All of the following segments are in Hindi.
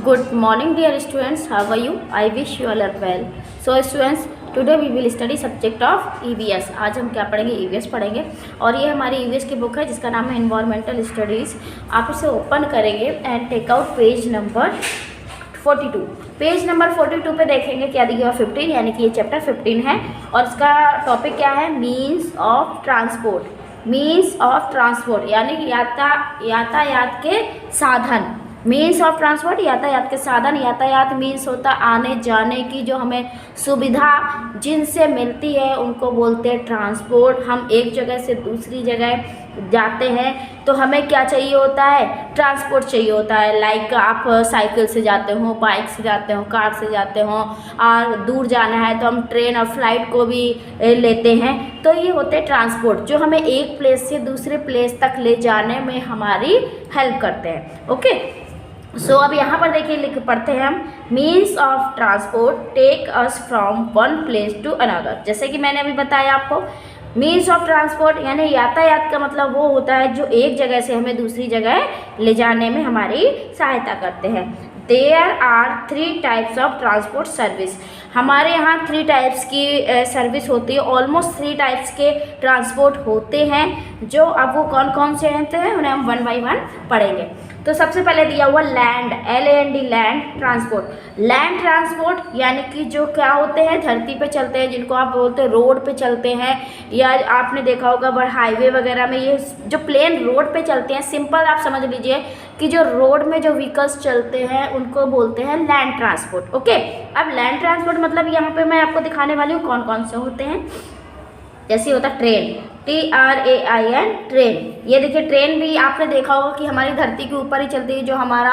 Good morning, dear students. How are you? I wish you all are well. So, students, today we will study subject of EVS. आज हम क्या पढ़ेंगे? EVS पढ़ेंगे और ये हमारी EVS की बुक है जिसका नाम है इन्वायरमेंटल स्टडीज़। आप इसे ओपन करेंगे and take out page number 42। Page number 42 पे देखेंगे क्या दिया हुआ 15, यानी कि ये चैप्टर 15 है और इसका टॉपिक क्या है? Means of transport. Means of transport यानी कि यातायात के साधन। मीन्स ऑफ ट्रांसपोर्ट यातायात के साधन। यातायात मीन्स होता आने जाने की जो हमें सुविधा जिनसे मिलती है उनको बोलते हैं ट्रांसपोर्ट। हम एक जगह से दूसरी जगह जाते हैं तो हमें क्या चाहिए होता है? ट्रांसपोर्ट चाहिए होता है। लाइक आप साइकिल से जाते हो, बाइक से जाते हो, कार से जाते हो और दूर जाना है तो हम ट्रेन और फ्लाइट को भी लेते हैं। तो ये होते हैं ट्रांसपोर्ट जो हमें एक प्लेस से दूसरे प्लेस तक ले जाने में हमारी हेल्प करते हैं। ओके, सो अब यहाँ पर देखिए पढ़ते हैं हम means of transport take us from one place to another. जैसे कि मैंने अभी बताया आपको, मीन्स ऑफ ट्रांसपोर्ट यानी यातायात का मतलब वो होता है जो एक जगह से हमें दूसरी जगह ले जाने में हमारी सहायता करते हैं। There are 3 types of transport service. हमारे यहाँ 3 टाइप्स की सर्विस होती है। ऑलमोस्ट 3 टाइप्स के ट्रांसपोर्ट होते हैं जो अब वो कौन कौन से होते हैं उन्हें हम 1 बाय 1 पढ़ेंगे। तो सबसे पहले दिया हुआ land, LAND, land transport. Land transport यानी कि जो क्या होते हैं धरती पे चलते हैं, जिनको आप बोलते हैं रोड पे चलते हैं, या आपने देखा होगा बड़ हाईवे वगैरह में ये जो प्लेन रोड पे चलते हैं। सिंपल आप समझ लीजिए कि जो रोड में जो व्हीकल्स चलते हैं उनको बोलते हैं लैंड ट्रांसपोर्ट। ओके, अब लैंड ट्रांसपोर्ट मतलब यहाँ पे मैं आपको दिखाने वाली हूँ कौन कौन से होते हैं। जैसे होता है ट्रेन, TRAIN, ट्रेन। ये देखिए ट्रेन भी आपने देखा होगा कि हमारी धरती के ऊपर ही चलती है। जो हमारा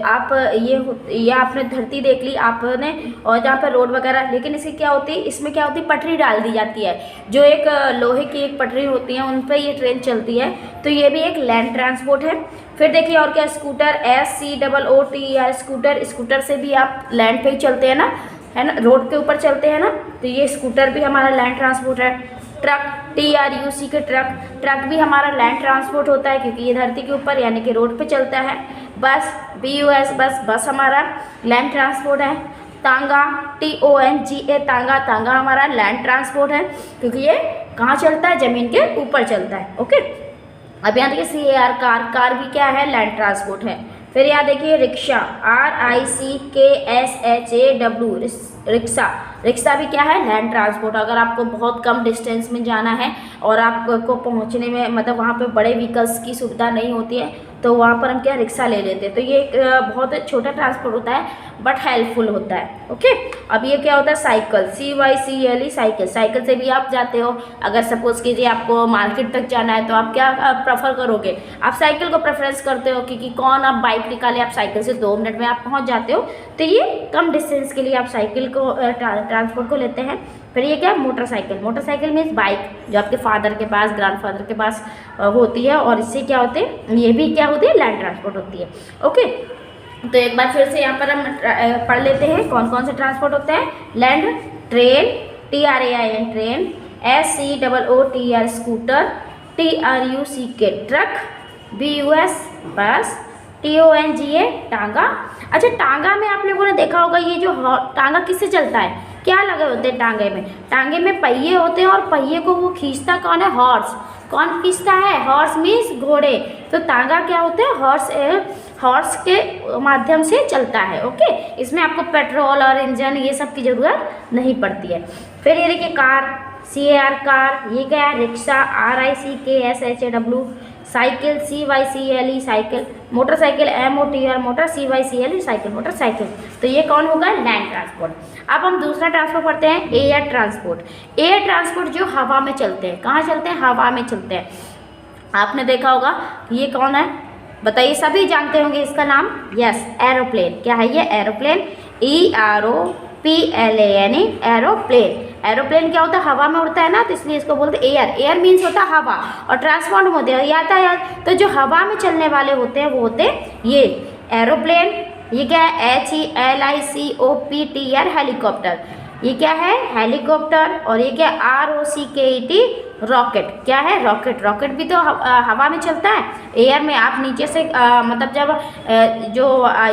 आप ये आपने धरती देख ली आपने, और जहाँ पे रोड वगैरह, लेकिन इसकी क्या होती है, इसमें क्या होती है, पटरी डाल दी जाती है। जो एक लोहे की एक पटरी होती है उन पर ये ट्रेन चलती है। तो ये भी एक लैंड ट्रांसपोर्ट है। फिर देखिए और क्या, स्कूटर, SCOOTER, स्कूटर। स्कूटर से भी आप लैंड पे ही चलते हैं ना, है ना, रोड के ऊपर चलते हैं ना, तो ये स्कूटर भी हमारा लैंड ट्रांसपोर्ट है। ट्रक, TRUC के ट्रक भी हमारा लैंड ट्रांसपोर्ट होता है क्योंकि ये धरती के ऊपर यानी कि रोड पे चलता है। बस, BUS, बस हमारा लैंड ट्रांसपोर्ट है। तांगा, TONGA, तांगा हमारा लैंड ट्रांसपोर्ट है क्योंकि ये कहाँ चलता है? ज़मीन के ऊपर चलता है। ओके, अब यहाँ देखिए CAR, कार भी क्या है? लैंड ट्रांसपोर्ट है। फिर यहाँ देखिए रिक्शा, RICKSHAW, रिक्शा भी क्या है? Land transport. अगर आपको बहुत कम डिस्टेंस में जाना है और आपको पहुंचने में मतलब वहाँ पे बड़े व्हीकल्स की सुविधा नहीं होती है तो वहाँ पर हम क्या रिक्शा ले लेते हैं। तो ये एक बहुत छोटा ट्रांसपोर्ट होता है बट हेल्पफुल होता है। ओके, अब ये क्या होता है? साइकिल, CYCLE, साइकिल से भी आप जाते हो। अगर सपोज कीजिए आपको मार्केट तक जाना है तो आप क्या प्रेफर करोगे? आप साइकिल को प्रेफरेंस करते हो क्योंकि कौन आप बाइक निकाले, आप साइकिल से 2 मिनट में आप पहुँच जाते हो। तो ये कम डिस्टेंस के लिए आप साइकिल को ट्रांसपोर्ट को लेते हैं। फिर ये क्या? मोटरसाइकिल मीन्स बाइक जो आपके फादर के पास, ग्रैंडफादर के पास होती है और इससे क्या होते हैं, ये भी क्या होती है? लैंड ट्रांसपोर्ट होती है। ओके, तो एक बार फिर से यहाँ पर हम पढ़ लेते हैं कौन कौन से ट्रांसपोर्ट होते हैं। Land, train, TRAIN, train, SCOOTER, scooter, TRUCK, truck, BUS, बस, TONGA, टांगा। अच्छा, टांगा में आप लोगों ने देखा होगा ये जो टांगा किससे चलता है? क्या लगे होते हैं टांगे में? टांगे में पहिए होते हैं और पहिए को वो खींचता कौन है? हॉर्स। कौन खींचता है? हॉर्स मीन्स घोड़े। तो टांगा क्या होते हैं? हॉर्स के माध्यम से चलता है। ओके, इसमें आपको पेट्रोल और इंजन ये सब की ज़रूरत नहीं पड़ती है। फिर ये देखिए कार, CAR, कार। ये क्या है? Rickshaw, RICKSHAW, cycle, CYCLE, cycle. Motorcycle, MOTR, motor, CYCLE, cycle, motorcycle. तो ये कौन होगा? Land transport. अब हम दूसरा ट्रांसपोर्ट पढ़ते हैं, एयर ट्रांसपोर्ट। एयर ट्रांसपोर्ट जो हवा में चलते हैं। कहाँ चलते हैं? हवा में चलते हैं। आपने देखा होगा ये कौन है? बताइए, सभी जानते होंगे इसका नाम। Yes, aeroplane. क्या है ये? Aeroplane, EROPLANE, aeroplane. एरोप्लेन क्या होता है? हवा में उड़ता है ना, तो इसलिए इसको बोलते हैं एयर। एयर मीन्स होता है हवा और ट्रांसपोर्ट होते हैं यातायात। तो जो हवा में चलने वाले होते हैं वो होते हैं ये एरोप्लेन। ये क्या है? HELICOPTER, helicopter. ये क्या है? हेलीकॉप्टर। और ये क्या? ROCKET, rocket. क्या है? रॉकेट। रॉकेट भी तो हवा में चलता है, एयर में। आप नीचे से मतलब जब जो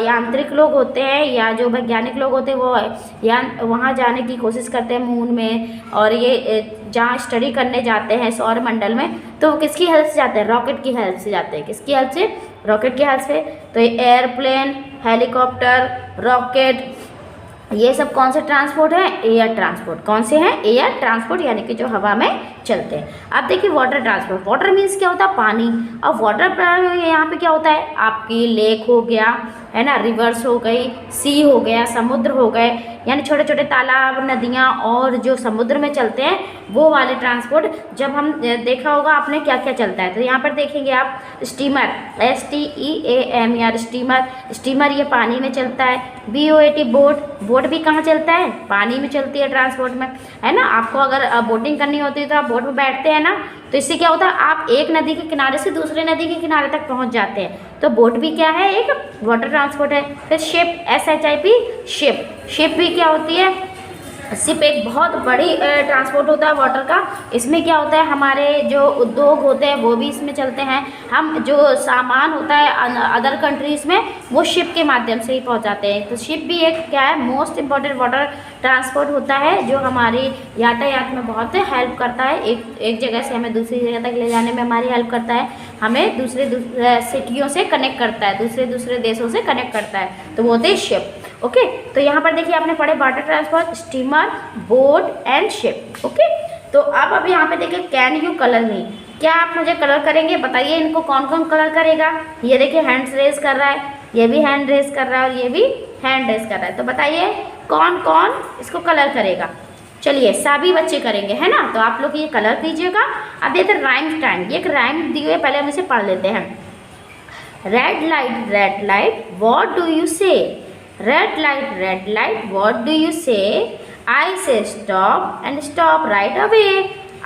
यांत्रिक लोग होते हैं या जो वैज्ञानिक लोग होते हैं वो वहाँ जाने की कोशिश करते हैं मून में, और ये जहाँ स्टडी करने जाते हैं सौर मंडल में, तो वो किसकी हेल्प से जाते हैं? रॉकेट की हेल्प से जाते हैं। किसकी हेल्प से? रॉकेट की हेल्प से। तो ये एयरप्लेन, हेलीकॉप्टर, रॉकेट, ये सब कौन से ट्रांसपोर्ट है? Air transport. कौन से हैं? एयर ट्रांसपोर्ट, यानी कि जो हवा में चलते हैं। अब देखिए वाटर ट्रांसपोर्ट। वाटर मीन्स क्या होता है? पानी। और वाटर यहाँ पे क्या होता है? आपकी लेक हो गया, है ना, रिवर्स हो गई, सी हो गया, समुद्र हो गए, यानी छोटे छोटे तालाब, नदियाँ और जो समुद्र में चलते हैं वो वाले ट्रांसपोर्ट। जब हम देखा होगा आपने क्या क्या चलता है, तो यहाँ पर देखेंगे आप स्टीमर, STEAM यार स्टीमर। स्टीमर ये पानी में चलता है। BOAT boat. बोट भी कहाँ चलता है? पानी में चलती है ट्रांसपोर्ट में, है ना। आपको अगर बोटिंग करनी होती है तो आप बोट में बैठते हैं ना, तो इससे क्या होता है? आप एक नदी के किनारे से दूसरे नदी के किनारे तक पहुंच जाते हैं। तो बोट भी क्या है? एक वाटर ट्रांसपोर्ट है। फिर शिप, SHIP, शिप। शिप भी क्या होती है? शिप एक बहुत बड़ी ट्रांसपोर्ट होता है वाटर का। इसमें क्या होता है? हमारे जो उद्योग होते हैं वो भी इसमें चलते हैं। हम जो सामान होता है अदर कंट्रीज़ में वो शिप के माध्यम से ही पहुंचाते हैं। तो शिप भी एक क्या है? मोस्ट इम्पॉर्टेंट वाटर ट्रांसपोर्ट होता है, जो हमारी यातायात में बहुत हेल्प करता है। एक जगह से हमें दूसरी जगह तक ले जाने में हमारी हेल्प करता है। हमें दूसरे सिटियों से कनेक्ट करता है, दूसरे देशों से कनेक्ट करता है। तो वो होते हैं शिप। ओके, तो यहाँ पर देखिए आपने पढ़े water transport, steamer, boat and ship. Okay, तो अब यहाँ पे देखिए कैन यू कलर मी। क्या आप मुझे कलर करेंगे? बताइए इनको कौन कौन कलर करेगा। ये देखिए हैंड्स रेज कर रहा है, ये भी हैंड रेज कर रहा है और ये भी हैंड रेज कर रहा है। तो बताइए कौन कौन इसको कलर करेगा। चलिए सभी बच्चे करेंगे, है ना। तो आप लोग ये कलर कीजिएगा। अब देते राइम टाइम। ये एक राइम दी हुई, पहले हम इसे पढ़ लेते हैं। Red light what do you से। Red light, what do you say? I say stop and stop right away.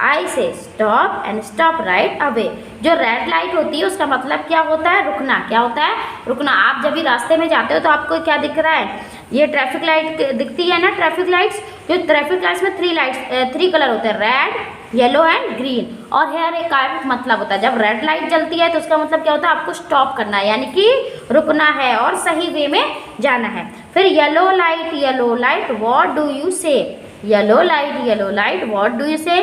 I say stop and stop right away. जो रेड लाइट होती है उसका मतलब क्या होता है? रुकना। क्या होता है? रुकना। आप जब भी रास्ते में जाते हो तो आपको क्या दिख रहा है? ये ट्रैफिक लाइट दिखती है ना, ट्रैफिक लाइट्स। जो ट्रैफिक लाइट्स में थ्री कलर होते हैं, रेड, येलो एंड ग्रीन। और हेयर एक का मतलब होता है, जब रेड लाइट जलती है तो उसका मतलब क्या होता है? आपको स्टॉप करना है, यानी कि रुकना है और सही वे में जाना है। फिर yellow light what do you say. Yellow light what do you say.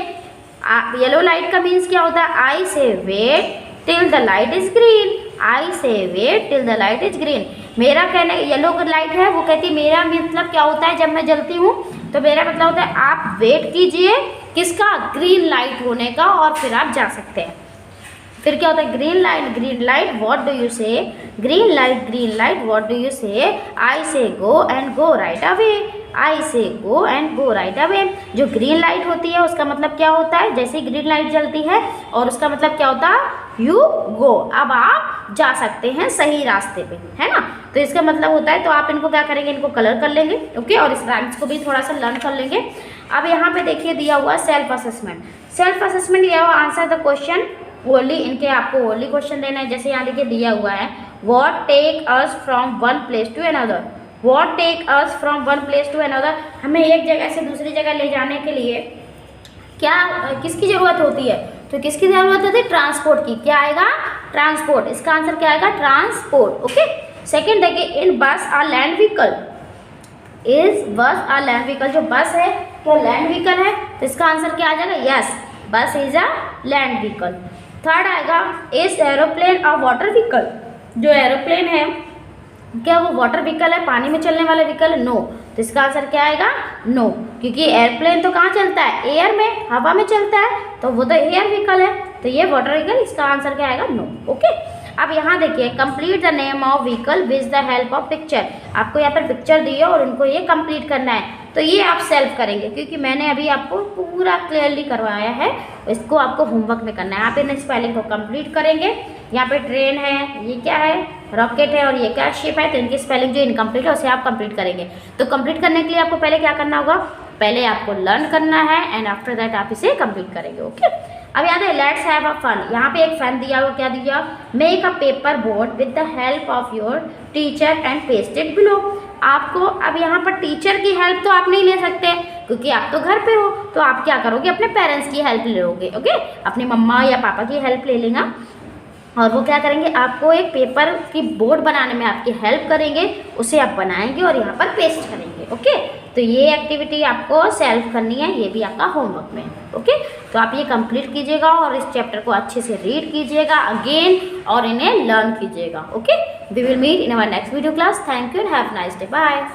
Yellow light का मीन्स क्या होता है? I say wait till the light is green. I say wait till the light is green. मेरा कहना येलो लाइट है, वो कहती है मेरा मतलब क्या होता है? जब मैं जलती हूँ तो मेरा मतलब होता है आप वेट कीजिए किसका? ग्रीन लाइट होने का, और फिर आप जा सकते हैं। फिर क्या होता है? Green light what do you say. Green light what do you say. I say go and go right away. I say go and go right away. जो ग्रीन लाइट होती है उसका मतलब क्या होता है? जैसे ही ग्रीन लाइट जलती है और उसका मतलब क्या होता है? यू गो, अब आप जा सकते हैं सही रास्ते पे, है ना। तो इसका मतलब होता है, तो आप इनको क्या करेंगे? इनको कलर कर लेंगे। ओके, और इस राइम्स को भी थोड़ा सा लर्न कर लेंगे। अब यहाँ पे देखिए दिया हुआ सेल्फ असेसमेंट दिया हुआ, आंसर द क्वेश्चन ओनली। इनके आपको ओनली क्वेश्चन देना है। जैसे यहाँ देखिए दिया हुआ है what take us from one place to another. What take us from one place to another, हमें एक जगह से दूसरी जगह ले जाने के लिए क्या किसकी ज़रूरत होती है? तो किसकी ज़रूरत होती है? ट्रांसपोर्ट की। क्या आएगा? ट्रांसपोर्ट। इसका आंसर क्या आएगा? ट्रांसपोर्ट। ओके, सेकेंड देखिए इन बस आ लैंड व्हीकल। इज बस आ लैंड व्हीकल। जो बस है क्या लैंड व्हीकल है? तो इसका आंसर क्या आ जाएगा? Yes, bus is a land vehicle. Third आएगा is aeroplane a water vehicle. जो एरोप्लेन है क्या वो वाटर व्हीकल है? पानी में चलने वाला व्हीकल है? नो। तो इसका आंसर क्या आएगा? नो, क्योंकि एयरप्लेन तो कहाँ चलता है? एयर में, हवा में चलता है, तो वो तो एयर व्हीकल है। तो ये वाटर व्हीकल, इसका आंसर क्या आएगा? नो। ओके, अब यहाँ देखिए complete the name of vehicle with the help of picture. आपको यहाँ पर पिक्चर दी है और इनको ये कंप्लीट करना है। तो ये आप सेल्फ करेंगे, क्योंकि मैंने अभी आपको पूरा क्लियरली करवाया है। इसको आपको होमवर्क में करना है। यहाँ पे इन स्पेलिंग को कंप्लीट करेंगे। यहाँ पे ट्रेन है, ये क्या है? रॉकेट है, और ये क्या शिप है? तो इनकी स्पेलिंग जो इनकम्प्लीट है उसे आप कंप्लीट करेंगे। तो कंप्लीट करने के लिए आपको पहले क्या करना होगा? पहले आपको लर्न करना है एंड आफ्टर दैट आप इसे कंप्लीट करेंगे। ओके, अब याद है लेट्स हैव अ फन। यहाँ पे एक फन दिया हुआ, क्या दिया? Make a paper board with the help of your teacher and paste it below. आपको अब यहाँ पर टीचर की हेल्प तो आप नहीं ले सकते, क्योंकि आप तो घर पे हो, तो आप क्या करोगे, अपने पेरेंट्स की हेल्प ले लोगे। ओके, अपने मम्मा या पापा की हेल्प ले लेना, और वो क्या करेंगे, आपको एक पेपर की बोर्ड बनाने में आपकी हेल्प करेंगे, उसे आप बनाएंगे और यहाँ पर पेस्ट करेंगे। ओके, तो ये एक्टिविटी आपको सेल्फ करनी है, ये भी आपका होमवर्क में। ओके, तो आप ये कंप्लीट कीजिएगा और इस चैप्टर को अच्छे से रीड कीजिएगा अगेन और इन्हें लर्न कीजिएगा। Okay, we will meet in our next video class. Thank you and have nice day, bye.